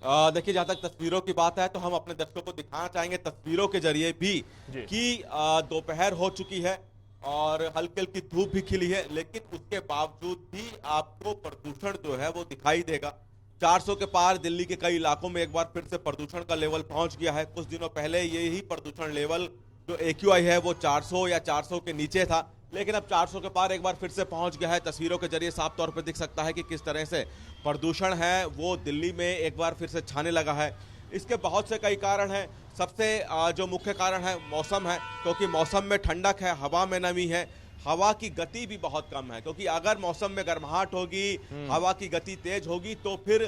देखिए, जहाँ तक तस्वीरों की बात है तो हम अपने दर्शकों को दिखाना चाहेंगे तस्वीरों के जरिए भी जी। कि दोपहर हो चुकी है और हल्की हल्की धूप भी खिली है, लेकिन उसके बावजूद भी आपको प्रदूषण जो है वो दिखाई देगा। 400 के पार दिल्ली के कई इलाकों में एक बार फिर से प्रदूषण का लेवल पहुंच गया है। कुछ दिनों पहले यही प्रदूषण लेवल जो एक्यूआई है वो 400 या 400 के नीचे था, लेकिन अब 400 के पार एक बार फिर से पहुंच गया है। तस्वीरों के जरिए साफ तौर पर दिख सकता है कि किस तरह से प्रदूषण है वो दिल्ली में एक बार फिर से छाने लगा है। इसके बहुत से कई कारण हैं। सबसे जो मुख्य कारण है मौसम है, क्योंकि मौसम में ठंडक है, हवा में नमी है, हवा की गति भी बहुत कम है, क्योंकि अगर मौसम में गर्माहट होगी, हवा की गति तेज होगी तो फिर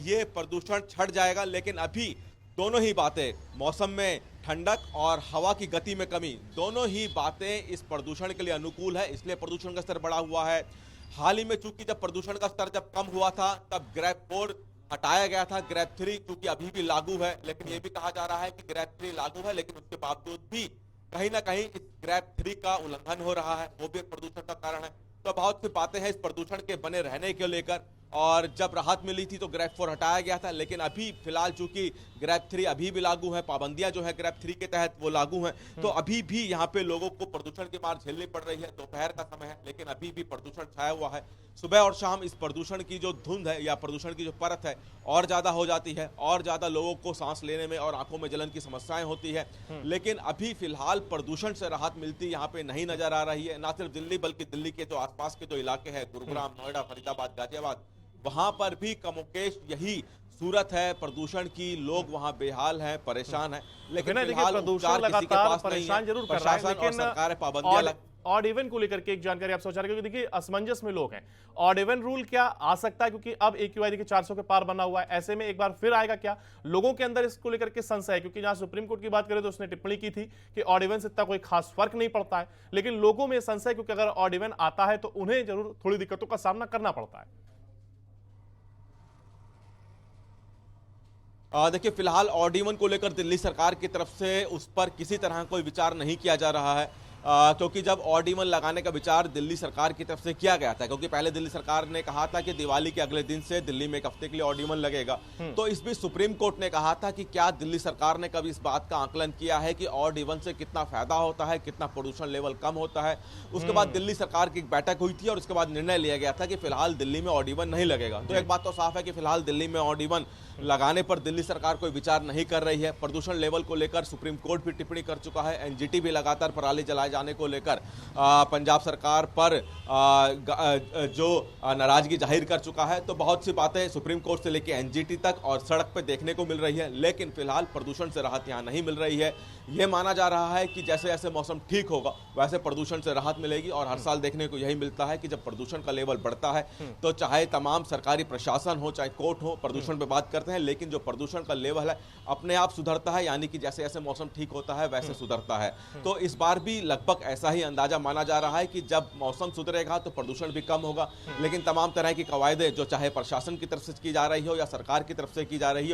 ये प्रदूषण छट जाएगा। लेकिन अभी दोनों ही बातें, मौसम में ठंडक और हवा की गति में कमी, दोनों ही बातें इस प्रदूषण के लिए अनुकूल है, इसलिए प्रदूषण का स्तर बढ़ा हुआ है। हाल ही में चूंकि जब प्रदूषण का स्तर जब कम हुआ था तब ग्रेड 4 हटाया गया था। ग्रेड 3 चूंकि अभी भी लागू है, लेकिन यह भी कहा जा रहा है कि ग्रेड 3 लागू है, लेकिन उसके बावजूद भी कहीं ना कहीं इस ग्रेड 3 का उल्लंघन हो रहा है, वो भी एक प्रदूषण का कारण है। तो बहुत सी बातें हैं इस प्रदूषण के बने रहने को लेकर। और जब राहत मिली थी तो ग्रेड 4 हटाया गया था, लेकिन अभी फिलहाल चूंकि ग्रेड 3 अभी भी लागू है, पाबंदियां जो है ग्रेड 3 के तहत वो लागू हैं, तो अभी भी यहाँ पे लोगों को प्रदूषण की मार झेलनी पड़ रही है। दोपहर का समय है, लेकिन अभी भी प्रदूषण छाया हुआ है। सुबह और शाम इस प्रदूषण की जो धुंध है या प्रदूषण की जो परत है और ज्यादा हो जाती है, और ज्यादा लोगों को सांस लेने में और आंखों में जलन की समस्याएं होती है। लेकिन अभी फिलहाल प्रदूषण से राहत मिलती यहाँ पे नहीं नजर आ रही है। ना सिर्फ दिल्ली बल्कि दिल्ली के जो आसपास के जो इलाके हैं, गुरुग्राम, नोएडा, फरीदाबाद, गाजियाबाद, वहां पर भी कमोकेश यही सूरत है प्रदूषण की। लोग वहां बेहाल हैं, परेशान हैं, लेकिन देखिए, फिलहाल प्रदूषण उपचार किसी के लगातार पास नहीं परेशान है। जरूर कर रहा है, प्रशासन और लेकिन सरकारें पाबंदियां ऑड ऑड इवन को लेकर के एक जानकारी आप सोच रहे हैं, क्योंकि देखिए असमंजस में लोग हैं। ऑड इवन रूल क्या आ सकता है, क्योंकि अब एक्यूआई देखिए 400 के पार बना हुआ है, ऐसे में एक बार फिर आएगा क्या? लोगों के अंदर इसको लेकर के संशय है, क्योंकि जहां सुप्रीम कोर्ट की बात करें तो उसने टिप्पणी की थी कि ऑड इवन से इतना कोई खास फर्क नहीं पड़ता है, लेकिन लोगों में संशय है, क्योंकि अगर ऑड इवन आता है तो उन्हें जरूर थोड़ी दिक्कतों का सामना करना पड़ता है। देखिए, फिलहाल ऑड इवन को लेकर दिल्ली सरकार की तरफ से उस पर किसी तरह कोई विचार नहीं किया जा रहा है, क्योंकि जब ऑड इवन लगाने का विचार दिल्ली सरकार की तरफ से किया गया था, क्योंकि पहले दिल्ली सरकार ने कहा था कि दिवाली के अगले दिन से दिल्ली में एक हफ्ते के लिए ऑड इवन लगेगा, तो इस बीच सुप्रीम कोर्ट ने कहा था कि क्या दिल्ली सरकार ने कभी इस बात का आकलन किया है कि ऑड इवन से कितना फायदा होता है, कितना प्रदूषण लेवल कम होता है। उसके बाद दिल्ली सरकार की एक बैठक हुई थी और उसके बाद निर्णय लिया गया था कि फिलहाल दिल्ली में ऑड इवन नहीं लगेगा। तो एक बात तो साफ है कि फिलहाल दिल्ली में ऑड इवन लगाने पर दिल्ली सरकार कोई विचार नहीं कर रही है। प्रदूषण लेवल को लेकर सुप्रीम कोर्ट भी टिप्पणी कर चुका है। एनजीटी भी लगातार पराली जलाए जाने को लेकर पंजाब सरकार पर जो नाराजगी जाहिर कर चुका है। तो बहुत सी बातें सुप्रीम कोर्ट से लेकर एनजीटी तक और सड़क पर देखने को मिल रही है, लेकिन फिलहाल प्रदूषण से राहत यहां नहीं मिल रही है। यह माना जा रहा है कि जैसे जैसे मौसम ठीक होगा वैसे प्रदूषण से राहत मिलेगी, और हर साल देखने को यही मिलता है कि जब प्रदूषण का लेवल बढ़ता है तो चाहे तमाम सरकारी प्रशासन हो, चाहे कोर्ट हो, प्रदूषण पे बात करते हैं, लेकिन जो प्रदूषण का लेवल है अपने आप सुधरता है, यानी कि जैसे जैसे मौसम ठीक होता है वैसे सुधरता है। तो इस बार भी लगभग ऐसा ही अंदाजा माना जा रहा है कि जब मौसम सुधरेगा तो प्रदूषण भी कम होगा। लेकिन तमाम तरह की कवायदें जो चाहे प्रशासन की तरफ से की जा रही हो या सरकार की तरफ से की जा रही हो,